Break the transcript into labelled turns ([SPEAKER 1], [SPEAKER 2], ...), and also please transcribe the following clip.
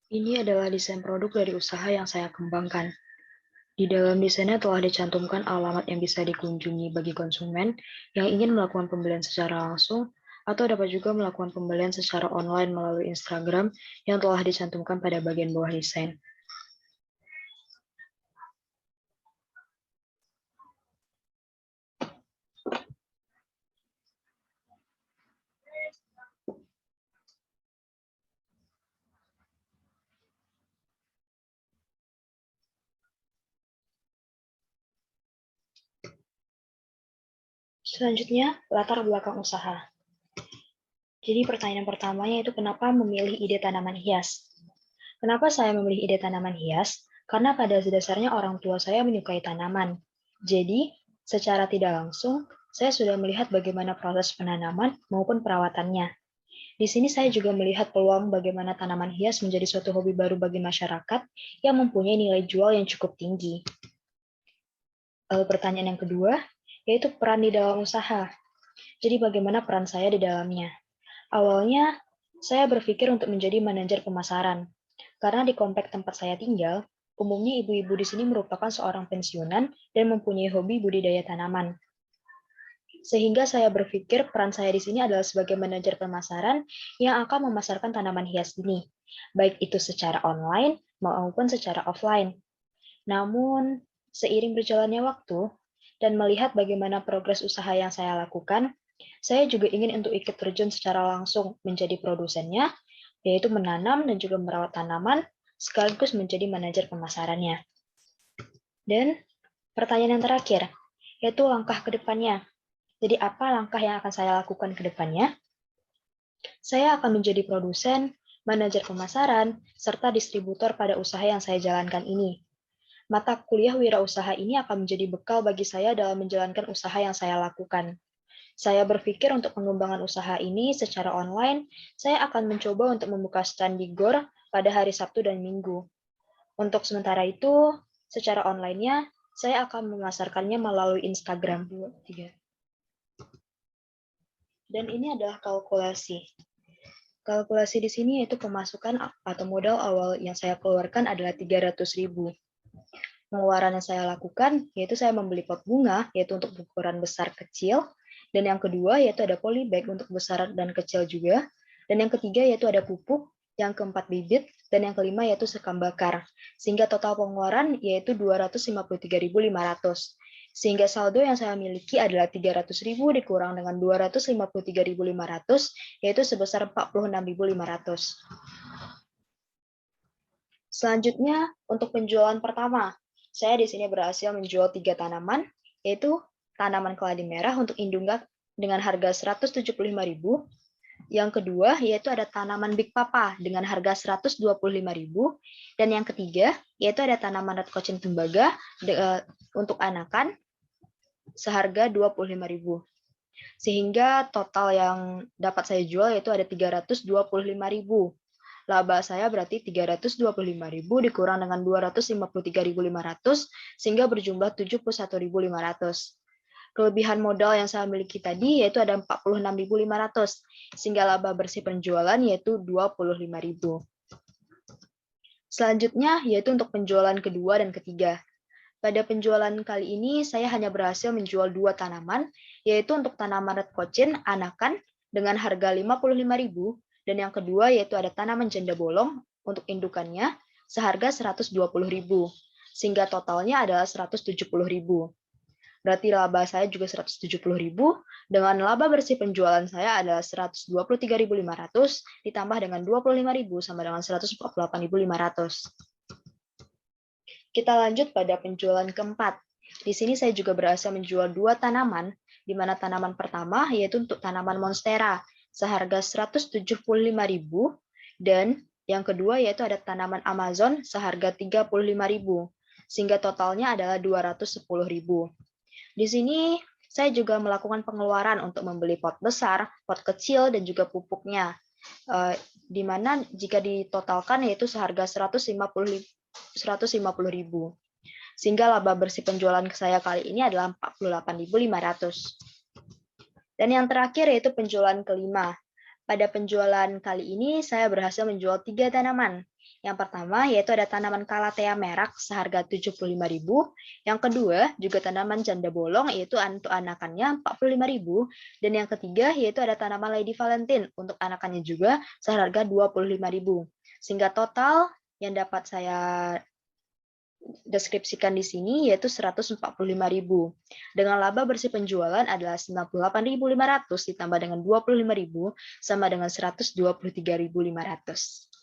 [SPEAKER 1] Ini adalah desain produk dari usaha yang saya kembangkan. Di dalam desainnya telah dicantumkan alamat yang bisa dikunjungi bagi konsumen yang ingin melakukan pembelian secara langsung atau dapat juga melakukan pembelian secara online melalui Instagram yang telah dicantumkan pada bagian bawah desain. Selanjutnya, latar belakang usaha. Jadi pertanyaan pertamanya itu kenapa memilih ide tanaman hias? Kenapa saya memilih ide tanaman hias? Karena pada dasarnya orang tua saya menyukai tanaman. Jadi, secara tidak langsung, saya sudah melihat bagaimana proses penanaman maupun perawatannya. Di sini saya juga melihat peluang bagaimana tanaman hias menjadi suatu hobi baru bagi masyarakat yang mempunyai nilai jual yang cukup tinggi. Lalu pertanyaan yang kedua, yaitu peran di dalam usaha. Jadi bagaimana peran saya di dalamnya? Awalnya, saya berpikir untuk menjadi manajer pemasaran. Karena di komplek tempat saya tinggal, umumnya ibu-ibu di sini merupakan seorang pensiunan dan mempunyai hobi budidaya tanaman. Sehingga saya berpikir peran saya di sini adalah sebagai manajer pemasaran yang akan memasarkan tanaman hias ini, baik itu secara online maupun secara offline. Namun, seiring berjalannya waktu dan melihat bagaimana progres usaha yang saya lakukan, saya juga ingin untuk ikut terjun secara langsung menjadi produsennya, yaitu menanam dan juga merawat tanaman, sekaligus menjadi manajer pemasarannya. Dan pertanyaan yang terakhir, yaitu langkah ke depannya. Jadi apa langkah yang akan saya lakukan ke depannya? Saya akan menjadi produsen, manajer pemasaran, serta distributor pada usaha yang saya jalankan ini. Mata kuliah wirausaha ini akan menjadi bekal bagi saya dalam menjalankan usaha yang saya lakukan. Saya berpikir untuk pengembangan usaha ini secara online, saya akan mencoba untuk membuka stand di GOR pada hari Sabtu dan Minggu. Untuk sementara itu, secara online-nya, saya akan memasarkannya melalui Instagram. Dan ini adalah kalkulasi. Kalkulasi di sini yaitu pemasukan atau modal awal yang saya keluarkan adalah 300.000. Pengeluaran yang saya lakukan yaitu saya membeli pot bunga yaitu untuk ukuran besar kecil, dan yang kedua yaitu ada polybag untuk besar dan kecil juga, dan yang ketiga yaitu ada pupuk, yang keempat bibit, dan yang kelima yaitu sekam bakar. Sehingga total pengeluaran yaitu 253.500. Sehingga saldo yang saya miliki adalah 300.000 dikurang dengan 253.500 yaitu sebesar 46.500. Selanjutnya, untuk penjualan pertama, saya di sini berhasil menjual 3 tanaman, yaitu tanaman keladi merah untuk indungga dengan harga 175.000. Yang kedua, yaitu ada tanaman Big Papa dengan harga 125.000. Dan yang ketiga, yaitu ada tanaman Red Cochin tembaga untuk anakan seharga 25.000. Sehingga total yang dapat saya jual yaitu ada 325.000. Laba saya berarti 325.000 dikurang dengan 253.500 sehingga berjumlah 71.500. Kelebihan modal yang saya miliki tadi yaitu ada 46.500 sehingga laba bersih penjualan yaitu 25.000. Selanjutnya yaitu untuk penjualan kedua dan ketiga. Pada penjualan kali ini, saya hanya berhasil menjual 2 tanaman, yaitu untuk tanaman Red Cochin anakan dengan harga 55.000, dan yang kedua yaitu ada tanaman janda bolong untuk indukannya seharga 120.000, sehingga totalnya adalah 170.000. Berarti laba saya juga 170.000, dengan laba bersih penjualan saya adalah 123.500, ditambah dengan 25.000 sama dengan 148.500. Kita lanjut pada penjualan keempat. Di sini saya juga berhasil menjual 2 tanaman, di mana tanaman pertama yaitu untuk tanaman monstera seharga 175.000, dan yang kedua yaitu ada tanaman Amazon seharga 35.000, sehingga totalnya adalah 210.000. Di sini saya juga melakukan pengeluaran untuk membeli pot besar, pot kecil, dan juga pupuknya. Di mana jika ditotalkan yaitu seharga 150.000. Sehingga laba bersih penjualan saya kali ini adalah 48.500. Dan yang terakhir yaitu penjualan kelima. Pada penjualan kali ini saya berhasil menjual 3 tanaman, Yang pertama yaitu ada tanaman Calathea merak seharga 75.000. Yang kedua juga tanaman janda bolong yaitu untuk anakannya 45.000. Dan yang ketiga yaitu ada tanaman Lady Valentine untuk anakannya juga seharga 25.000. Sehingga total yang dapat saya deskripsikan di sini yaitu 145.000. Dengan laba bersih penjualan adalah 98.500 ditambah dengan 25.000 sama dengan 123.500.